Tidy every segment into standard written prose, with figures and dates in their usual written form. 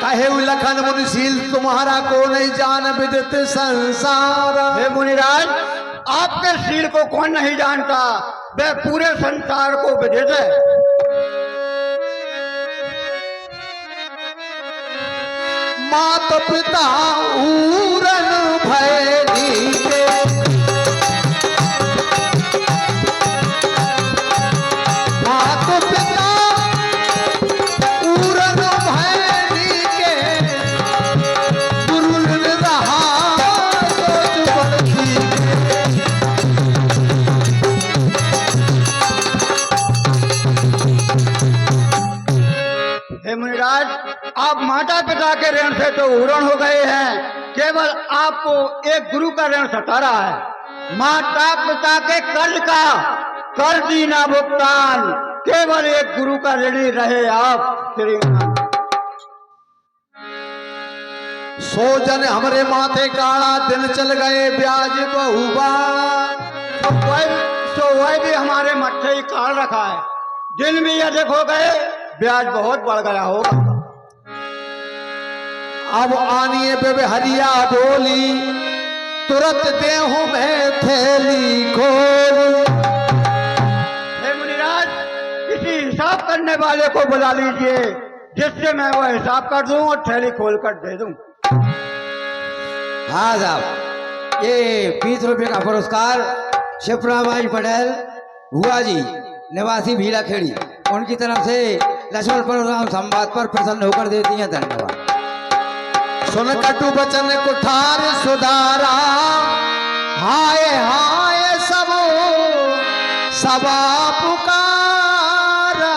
कहे लखन मुनिशील तुम्हारा को नहीं जान विदित संसार। हे मुनिराज, आपके शील को कौन नहीं जानता, वह पूरे संसार को विदित है। मात पिता ऊरन भय नीके, मात पिता ऊरन भय नीके, गुरु रहा सोच बढ़ती। हे मुनिराज, आप माता पिता के ऋण से तो उरण हो गए हैं, केवल आपको एक गुरु का ऋण सता रहा है। माता पिता के कर्ज का कर दीना भुगतान, केवल एक गुरु का ऋणी रहे आप श्रीमान। सो जन हमरे माथे काला दिन चल गए ब्याज बहुबाड़ा। तो वह भी हमारे मत्थे ही काल रखा है, दिन भी अधिक हो गए, ब्याज बहुत बढ़ गया होगा। अब आनिए बेबे हरिया बोली, तुरंत देहूं में थैली खोली। हे मुनिराज, किसी हिसाब करने वाले को बुला लीजिए, जिससे मैं वो हिसाब कर दूं और थैली खोल कर दे दूं। हाँ साहब, ये 20 रुपये का पुरस्कार शिवरामाई पटेल हुआ जी निवासी भीला खेड़ी, उनकी तरफ से लक्ष्मण परशुराम संवाद पर प्रसन्न होकर देती हैं। धन्यवाद। सुन कटु बचन कुठार सुधारा, हाय हाय सबो सबा पुकारा।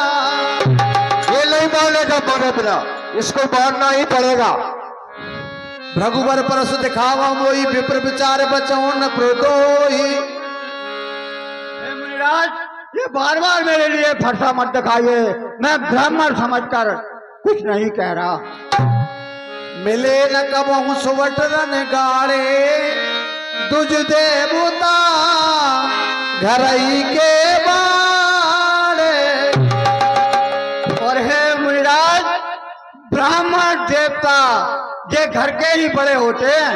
ये नहीं बोलेगा बोले बिना, इसको बोलना ही पड़ेगा। भृगुवर परस दिखावा मोई, विप्र विचार बचाओ न प्रोदोही। हे मुनिराज, ये बार बार मेरे लिए फरसा मत दिखाइए, मैं ब्राह्मण समझकर कुछ नहीं कह रहा। मिले न कबहू सुवट रन गाड़े, तुझ देवता घरई के बाड़े। और हे मुनिराज, ब्राह्मण देवता ये घर के ही बड़े होते हैं,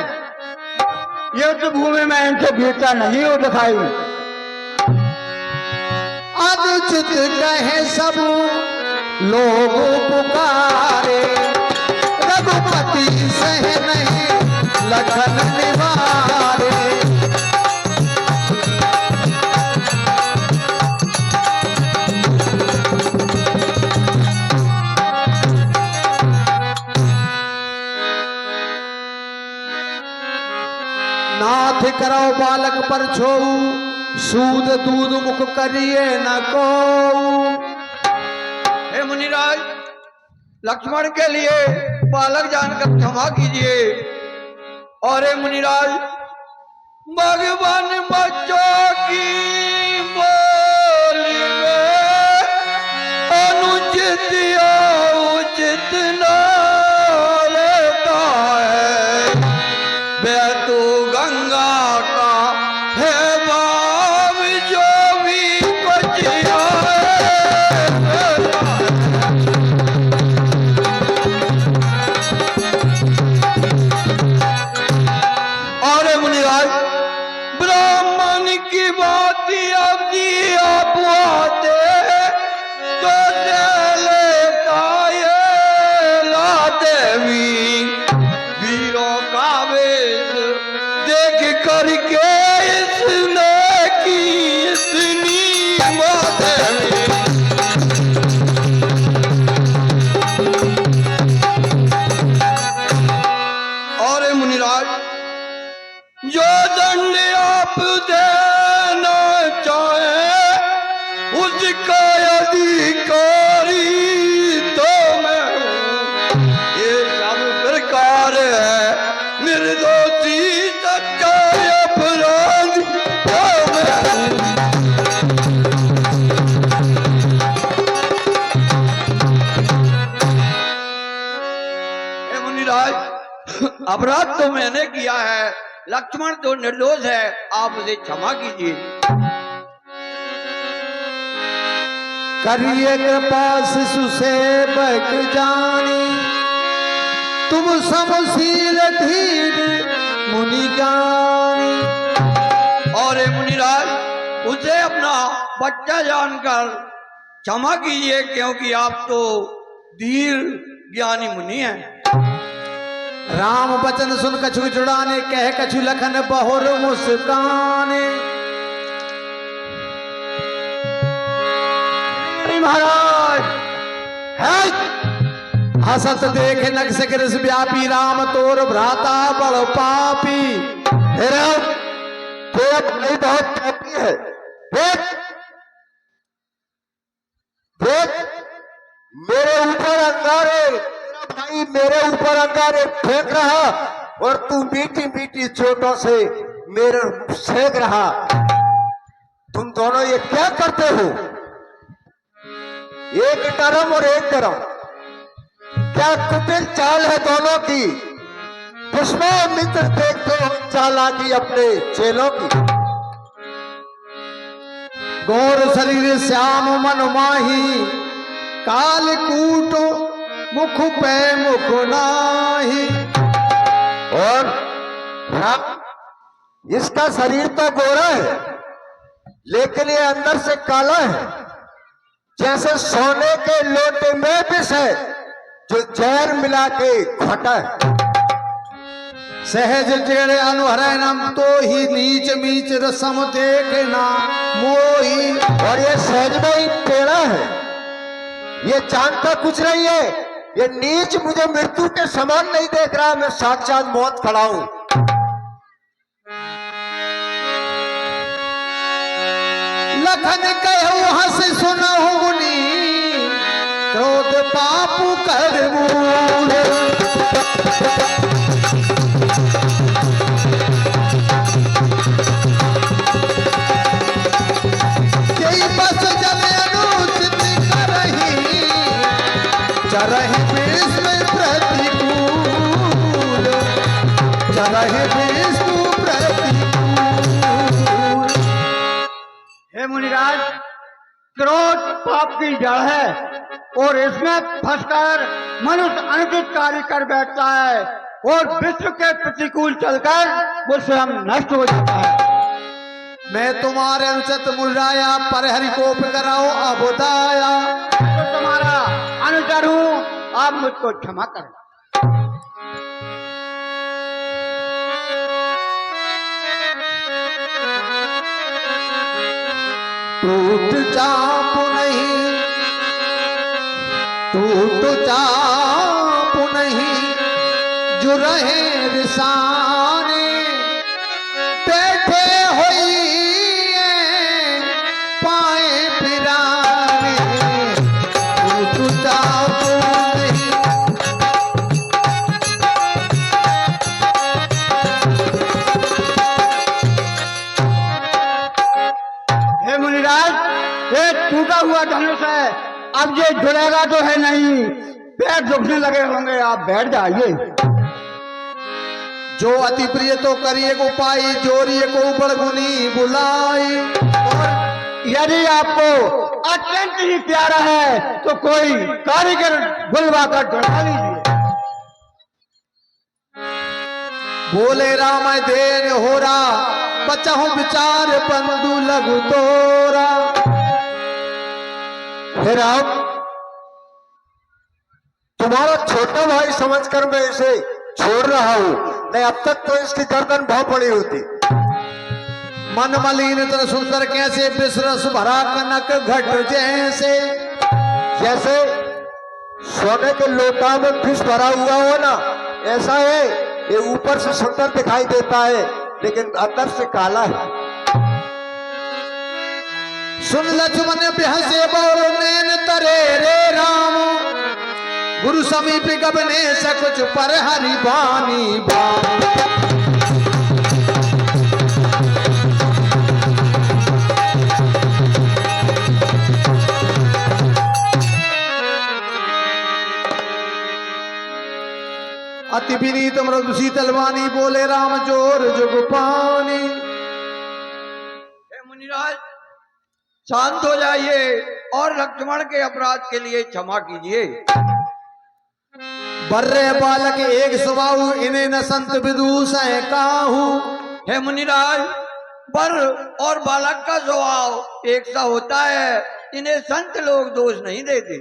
ये तो भूमि में इनसे भीतर नहीं हो दिखाई। अनुचित कहे सब लोग पुकारे, रघुपति सह नहीं लखन निवारे। नाथ करो बालक पर छोऊ, सूद दूध मुख करिए न को। हे मुनिराज, लक्ष्मण के लिए बालक जानकर क्षमा कीजिए। और हे मुनिराज, भगवान बच्चों की बोली में अनुचित या उचित न लेता है, वह तो गंगा का है बाप जो भी कुछ और मुनिराज, ब्राह्मण की बात अब जी आप आते तो लेता ये लाते भी वीरों का वेश देख करके इसने की इतनी बातें। और मुनिराज, जो दंड आप देना चाहे उसका अधिकारी तो मैं हूँ। ये सब प्रकार है निर्दोषी सच्चा अपराधी तो मैं हूँ। हे मुनिराज, अपराध तो मैंने किया है, लक्ष्मण तो निर्दोष है, आप उसे क्षमा कीजिए। करिए कृपा शिशु से बक जानी, तुम समशील धीर मुनि ज्ञानी। और हे मुनिराज, उसे अपना बच्चा जानकर क्षमा कीजिए, क्योंकि आप तो धीर ज्ञानी मुनि हैं। राम बचन सुन कछु जुड़ाने, कह कछु लखन बहुर मुस्काने। महाराज है हसत देख नग सकृस व्यापी, राम तोर भ्राता बड़ पापी। तेरा भाई बहुत पापी है। देख देख, मेरे ऊपर अंगारे, तेरा भाई मेरे ऊपर अंगारे फेंक रहा और तू मीठी मीठी चोटों से मेरे सेक रहा। तुम दोनों ये क्या करते हो? एक नरम और एक गरम, क्या कुटिल चाल है दोनों की? पुष्पामित्र देखते हो चालाकी अपने चेलों की। गौर शरीर श्याम मन माही, कालकूट मुख पे मुख नाही। और राम, इसका शरीर तो गोरा है, लेकिन ये अंदर से काला है, जैसे सोने के लोटे में विष है जो जहर मिला के घोटा है। सहज टेढ़े अनुहरय नम, तो ही नीच मीच रसम देखना मोही। और ये सहज में ही टेढ़ा है, ये जानता कुछ नहीं है, ये नीच मुझे मृत्यु के समान नहीं देख रहा, मैं साक्षात मौत खड़ा हूं। लखन कहु हंस सुनहु मुनि, क्रोध पापु कर मूढ़। जय बस जब अनुचित करहि, चरहि विष्णु प्रतिकूल, चरहि विष्णु प्रतिकूल। हे मुनिराज, क्रोध पाप की जड़ है और इसमें फंसकर मनुष्य अनुचित कार्य कर बैठता है और विश्व के प्रतिकूल चलकर वो स्वयं नष्ट हो जाता है। मैं तुम्हारे अनुचित मुराया, पर हरि कोप कराओ अबोधाया। तो तुम्हारा अनुचर हूँ, आप मुझको क्षमा करें। टूट चाप नहीं, टूट चाप नहीं, जो रहे रिसाने, बैठे होई पाए फिराने। टूट चाप नहीं, हे मुनिराज, ये टूटा हुआ धनुष है, अब ये जुड़ेगा तो है नहीं, पैर दुखने लगे होंगे, आप बैठ जाइए। जो अति प्रिय तो करिए को पाई, जोरिए को बड़गुनी बुलाई। और यदि आपको अत्यंत ही प्यारा है तो कोई कारीगर बुलवा कर जुड़ा लीजिए। बोले राम देन हो रहा, बचाहू विचार बंधु लघु तोरा। हे राम, तुम्हारा छोटा भाई समझकर मैं इसे छोड़ रहा हूं, नहीं अब तक तो इसकी गर्दन भाव पड़ी होती। मन मलिन तर सुंदर कैसे, बिसरस भरा कनक घट जैसे। जैसे सोने के लोटा में विष भरा हुआ हो ना, ऐसा है, ये ऊपर से सुंदर दिखाई देता है लेकिन अंदर से काला है। सुन लक्ष्मण बिहसे बोल नैन तरे रे राम, गुरु समीप गबने सकुच पर हरि बानी बानी। अति विनीत मृदु शीतलवानी, बोले राम जोर जुग पानी। हे मुनिराज, शांत हो जाइए और लक्ष्मण के अपराध के लिए क्षमा कीजिए। बर्रे बालक एक स्वभाव इन्हें न संत विदूष काहू। हे मुनिराज, बर और बालक का स्वभाव एक सा होता है, इन्हें संत लोग दोष नहीं देते।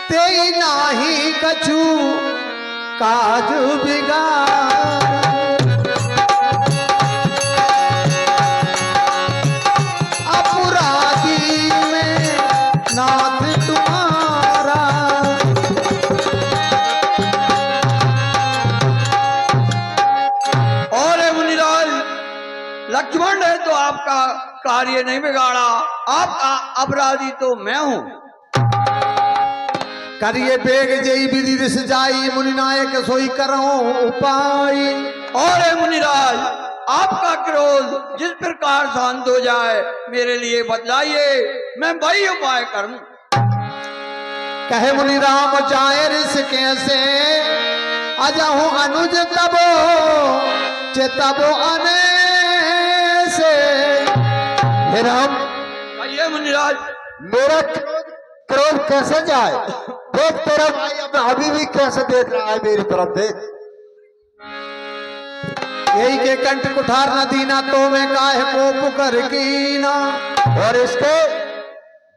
तेई नाही कछु काज बिगाड़, अपराधी में नाथ तुम्हारा। और हे मुनिराज, लक्ष्मण ने तो आपका कार्य नहीं बिगाड़ा, आपका अपराधी तो मैं हूं। करिए बेग जई विधि दिस जाई, मुनि नायक सोई करो उपाय। और हे मुनिराज, आपका क्रोध जिस प्रकार शांत हो जाए मेरे लिए बतलाइए, मैं वही उपाय करूं। कहे मुनि राम जाए ऋष कैसे, अजहु अनुज तबो चेतबो अने से। हे राम, कहिए मुनिराज। मेरा क्रोध कैसे जाए? देख तेरा भाई अब अभी भी कैसे देख रहा है मेरी तरफ, देख। यही के कंठ कुठार न दीना, तो मैं काहे को पुकर कीना। और इसके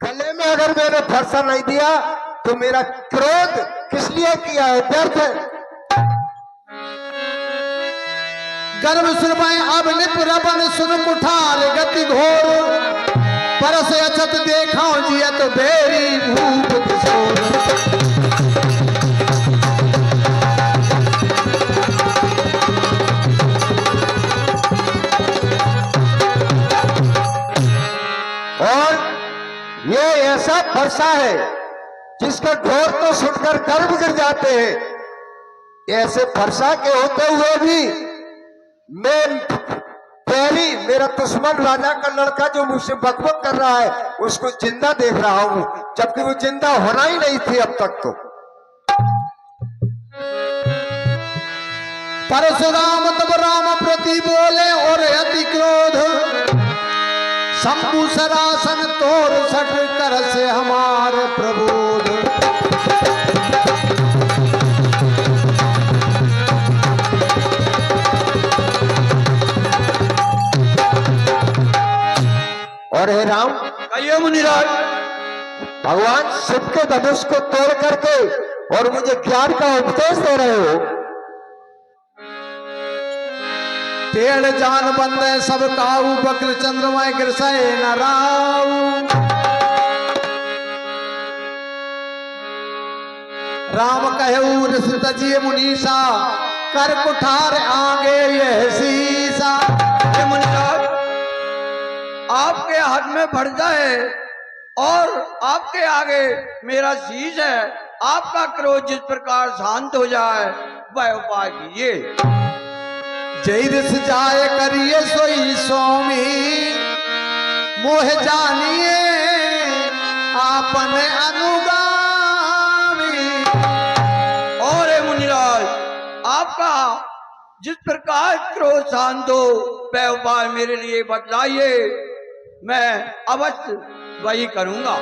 गले में अगर मैंने फरसा नहीं दिया तो मेरा क्रोध किस लिए किया है? व्यर्थ है। गर्भ सुरमाए अब निपुरबन सुन कुठार गति घोर, परस अछत देखाओ जियत बेरी भूप किशोर। और ये ऐसा फरसा है जिसका ढोर तो सुनकर गर्भ गिर जाते हैं। ऐसे फरसा के होते हुए भी मैं पहली मेरा दुश्मन राजा का लड़का जो मुझसे बकबक कर रहा है उसको जिंदा देख रहा हूं, जबकि वो जिंदा होना ही नहीं थी अब तक। तो परशुराम तब राम प्रति बोले और अति क्रोध, शंभु सरासन तोर सठ कर से हमार प्रबोध। और हे राम, कहिए मुनिराज। भगवान शिव के धनुष को तोड़ करके और मुझे ज्ञान का उपदेश दे रहे हो। टेढ़ जान बंदे सब काऊ, बक्र चंद्रमय गिरसय न राऊ। राम कहू ऋषि तजिए मुनीषा, कर कुठार आगे यह शीशा। हे मुनिराज, आपके हाथ में फरसा है और आपके आगे मेरा शीश है। आपका क्रोध जिस प्रकार शांत हो जाए वह उपाय कीजिए। जय ऋष जाए करिए सोई स्वामी, मोह जानिए आपन अनुगामी। और हे मुनिराज, आपका जिस प्रकार क्रोध शांत हो वह उपाय मेरे लिए बतलाइए, मैं अवश्य वही करूंगा।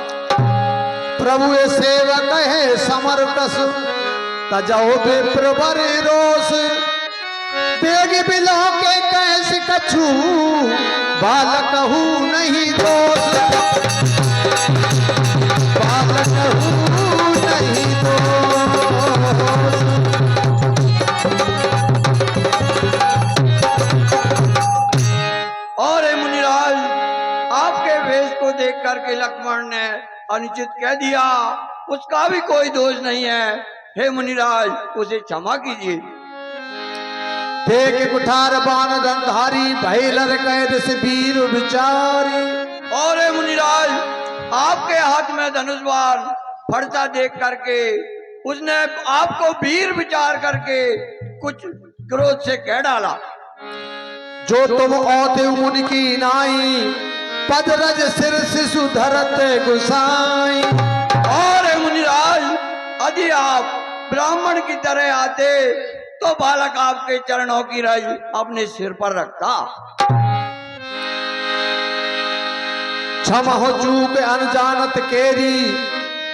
प्रभु ये सेवक है समर कस, तजो विप्र बरे रोष। बेग बिलो के कैस कछु, बालक हूँ नहीं दोष। बालक हूँ नहीं दोष। और हे मुनिराज, आपके वेश को देख करके लक्ष्मण ने अनुचित कह दिया, उसका भी कोई दोष नहीं है। हे मुनिराज, उसे क्षमा कीजिए। देख कुठार बाण धनधारी, भैलर कैद से वीर विचारी। और हे मुनिराज, आपके हाथ में धनुष बाण फरसा देख करके उसने आपको वीर विचार करके कुछ क्रोध से कह डाला। जो तुम औते मुनि की नाई, पदरज सिर शिशु धरत गुसाई। और हे मुनिराज, यदि आप ब्राह्मण की तरह आते तो बालक आपके चरणों की रज अपने सिर पर रखता। क्षमा हो चूक अनजानत केरी,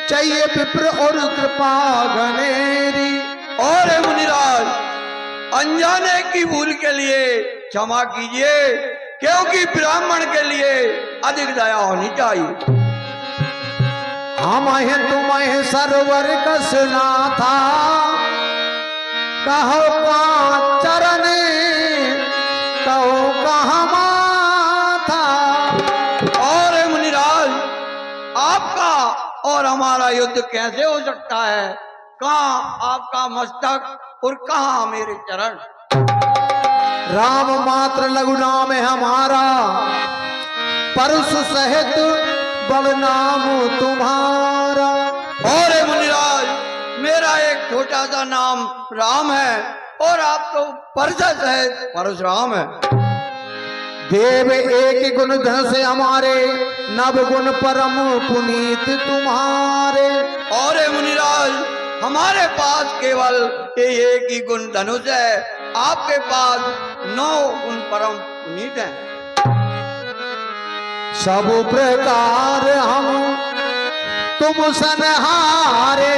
चाहिए विप्र और कृपा घनेरी। और हे मुनिराज, अनजाने की भूल के लिए क्षमा कीजिए, क्योंकि ब्राह्मण के लिए अधिक दया होनी चाहिए। हम हैं तुम्हें सरवर कसना था, कहो पांच चरण कहो कहाँ माथा। और हे मुनिराज, आपका और हमारा युद्ध कैसे हो सकता है? कहाँ आपका मस्तक और कहाँ मेरे चरण? राम मात्र लघु नाम है हमारा, परशु सहित बड़ नाम तुम्हारा। और हे मुनिराज, मेरा एक छोटा सा नाम राम है और आप तो परसत है परशुराम है। देव एक गुण धन से हमारे, नव गुण परम पुनीत तुम्हारे। और हे मुनिराज, हमारे पास केवल ये एक ही गुण धनुष है, आपके पास 9 गुण परम पुनीत है। सब प्रकार हम तुम सनहारे,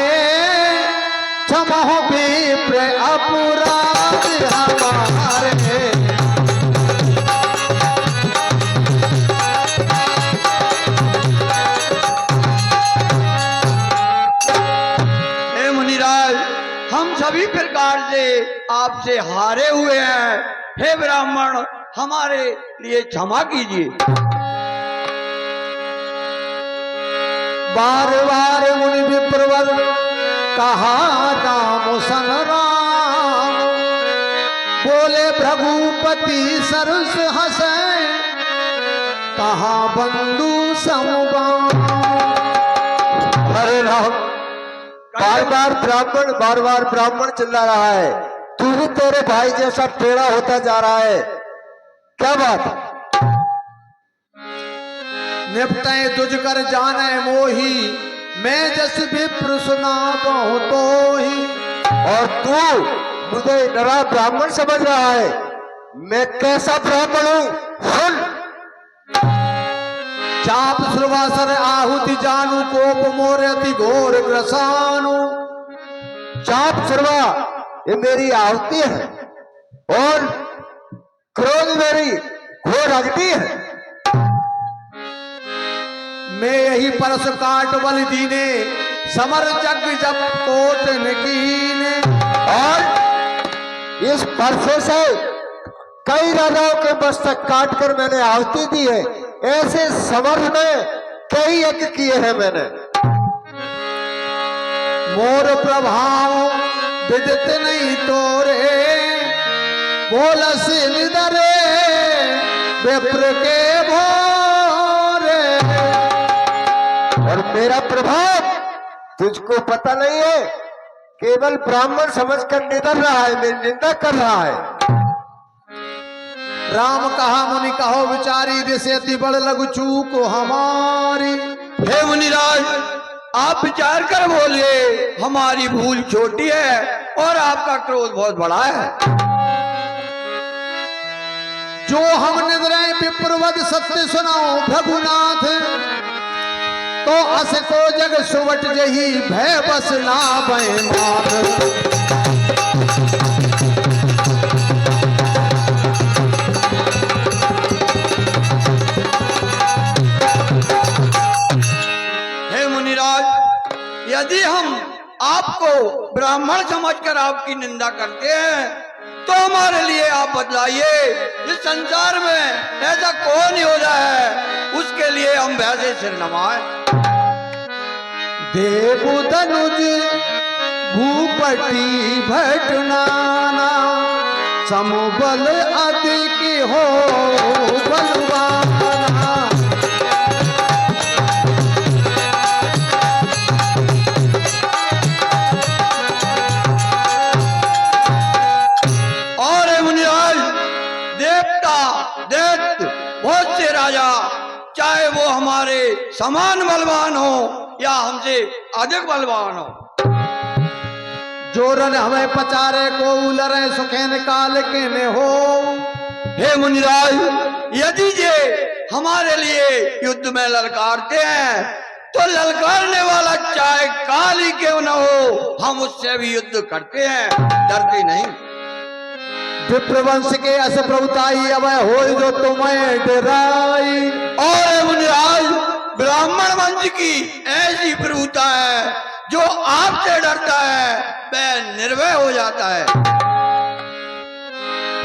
क्षमा हो विप्र अपराध हमारे। हे मुनिराज, हम सभी प्रकार से आपसे हारे हुए हैं। हे ब्राह्मण, हमारे लिए क्षमा कीजिए। बार बार मुनि विप्रवर कहा नाम सन राम, बोले भृगुपति सरस हंसे, कहा बंधु समगाम। अरे राम, बार बार ब्राह्मण चिल्ला रहा है, तू भी तेरे भाई जैसा टेढ़ा होता जा रहा है, क्या बात? निपटे तुझ कर जाने मोही, मैं जस विप्र सुना बहु तो ही। और तू मुझे डरा ब्राह्मण समझ रहा है? मैं कैसा ब्राह्मण हूं? सुन, चाप श्रवासर आहुति जानू, कोप मोर अति घोर ग्रसानु। चाप सर्वा ये मेरी आहुति है और क्रोध मेरी घोर अग्नि है। मैं यही परस काट बल दीने, समर जग जब कोट कीने। और इस परसों से कई राजाओं के मस्तक काटकर मैंने आहुति दी है, ऐसे समर्थ में कई यज्ञ किए हैं मैंने। मोर प्रभाव विदित नहीं तोरे, बोलस निदरे विप्र के भोरे। और मेरा प्रभाव तुझको पता नहीं है, केवल ब्राह्मण समझकर निदर रहा है, मेरी निंदा कर रहा है। राम कहा मुनि कहो विचारी, जैसे अति बड़ लघु चूक हमारी। हे मुनिराज, आप विचार कर बोलिए, हमारी भूल छोटी है और आपका क्रोध बहुत बड़ा है। जो हम निद्राएं विप्रवद सत्य सुनाओ भृगुनाथ, तो अस को जग सुवट जही भय बस लाभे मात। यदि हम आपको ब्राह्मण समझकर आपकी निंदा करते हैं तो हमारे लिए आप बदलाइए। इस संसार में ऐसा कौन ही हो जाए उसके लिए हम वैसे सिर नवाएं। देव धनुज भूपति भटनाना, समबल अधिक हो बलवाना। बहुत से राजा, चाहे वो हमारे समान बलवान हो या हमसे अधिक बलवान हो, जोरन हमें पचारे को उलरे सुखेन काल के ने हो। हे मुनिराज, यदि ये हमारे लिए युद्ध में ललकारते हैं तो ललकारने वाला चाहे काल ही क्यों न हो, हम उससे भी युद्ध करते हैं, डरते नहीं। विप्रवंश के अस प्रभुताई अब हो जो तुम्हें डराई। और मुनिराज, ब्राह्मण वंश की ऐसी प्रभुता है जो आपसे डरता है वह निर्भय हो जाता है।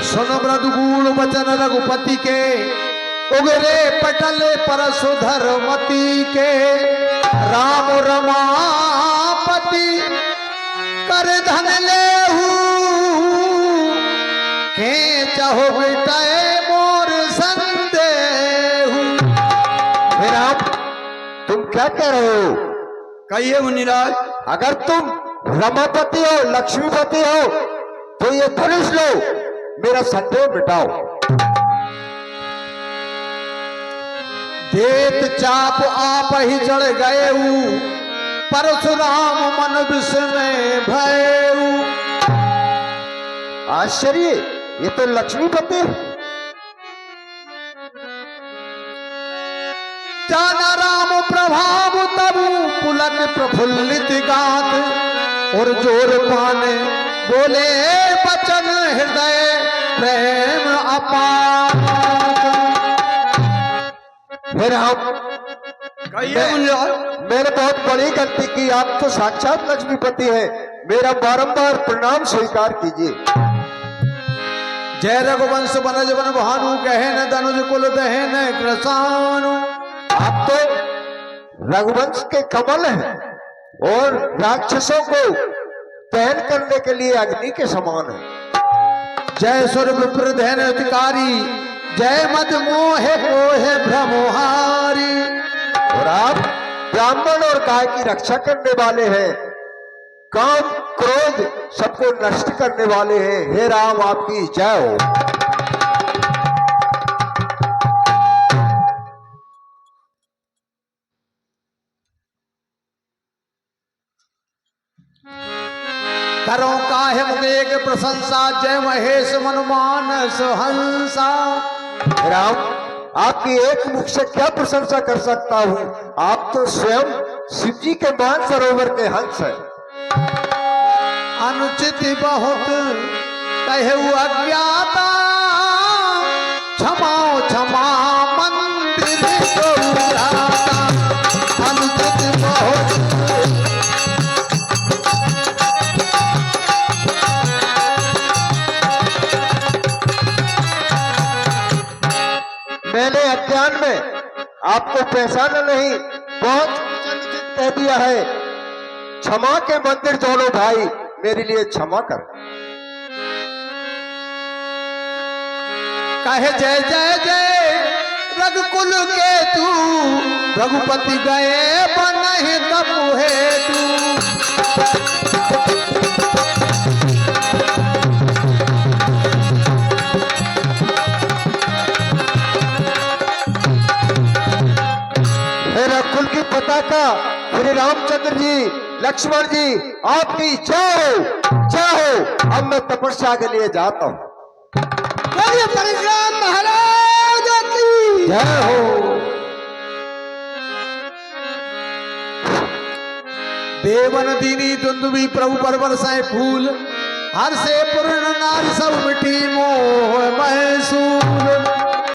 सुन मृदुगुण वचन रघुपति के, उगरे पटल परशुधरमती के। राम रमापति कर धन लेहू, खेचहु बिटाए मोर संदेहू। फिर आप तुम क्या कह रहे हो? कहिए मुनिराज। अगर तुम रमापति हो, लक्ष्मीपति हो, तो ये धनुष लो, मेरा संदेह मिटाओ। देत चाप आप ही चढ़ गए, परशुराम मन विस्मय भयऊ। आश्चर्य, ये तो लक्ष्मीपति है। जाना राम प्रभाव तबु पुलक प्रफुल्लित गात, और जोर पाने बोले बचन हृदय प्रेम अपार। फिर हम कहिए मुनिराज। मैंने बहुत बड़ी गलती की, आप तो साक्षात लक्ष्मीपति हैं, मेरा बारंबार प्रणाम स्वीकार कीजिए। जय रघुवंश बनज बन भानु, कहे न धनुज कुल दहे न कृषाणु। आप तो रघुवंश के कमल हैं और राक्षसों को दहन करने के लिए अग्नि के समान है। जय सुर विप्र धैन अधिकारी, जय मद मोहे मोहे भ्रमोहारी। और आप ब्राह्मण और गाय की रक्षा करने वाले हैं, काम क्रोध सबको नष्ट करने वाले हैं। हे राम, आपकी जय हो। करो काहे मुकेग प्रशंसा, जय महेश मन मानस हंसा। राम, आपकी एक मुख से क्या प्रशंसा कर सकता हूँ? आप तो स्वयं शिव जी के मान सरोवर के हंस हैं। अनुचित बहुत कहु अज्ञाता, क्षमाओ क्षमा मंदिर गौराता। अनुचित बहुत मैंने अज्ञान में आपको पहचाना नहीं, बहुत अनुचित कह दिया है। क्षमा के मंदिर दोनों भाई, मेरे लिए क्षमा कर। कहे जय जय जय रघुकुल के तू, रघुपति गए बनहि तपु हेतु। रघुकुल की पताका श्री रामचंद्र जी, लक्ष्मण जी, आपकी जय हो, जय हो। अब मैं तपस्या के लिए जाता हूँ। परशुराम महाराज की जय हो। देवन दीनी दुंदुबी प्रभु पर बरसाए फूल, हर से पूर्ण नारी सब